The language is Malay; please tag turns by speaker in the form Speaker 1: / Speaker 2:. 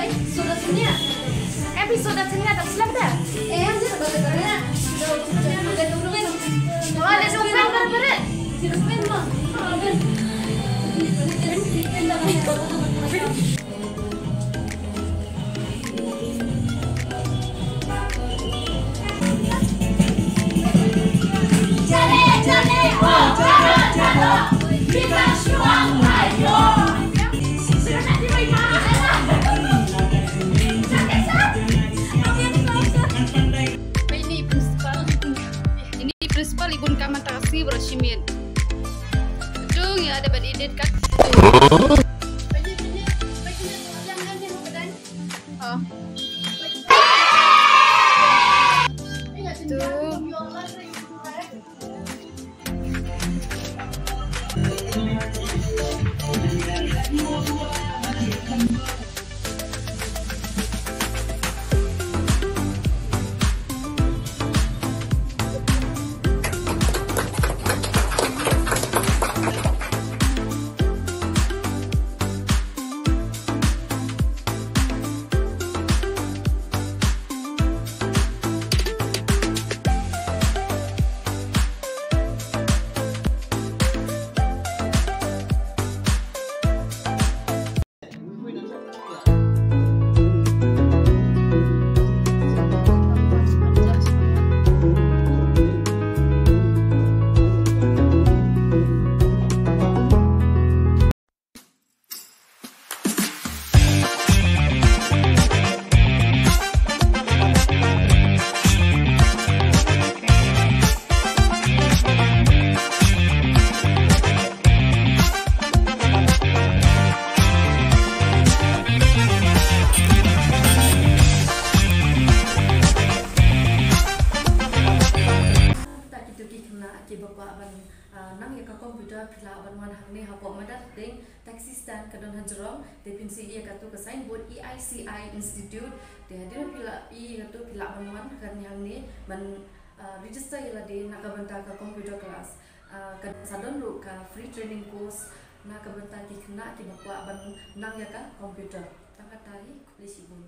Speaker 1: Baik, sudah sebenarnya. Episode sebenarnya tak silap dah. Yang sih sudah sebenarnya. Ada dokumen. Oh, ada dokumen berat. Tidak dokumen mah.
Speaker 2: Prinsipal Ibu Kamantasi Broshimin. Ujung ya dapat edit kat. Oh.
Speaker 1: Nang ya ka komputer pila aban wan hakne hapok madat ding taxi stand kadon hajrong definisi ia katu ke signboard EICI Institute de hadir pila I katu pila aban wan kan yang ni man register ila de nak benta ka computer class ka sadon ru ka free training course nak benta ki kena ki bakwa aban nang ya ka computer tangkat tari kulisi bun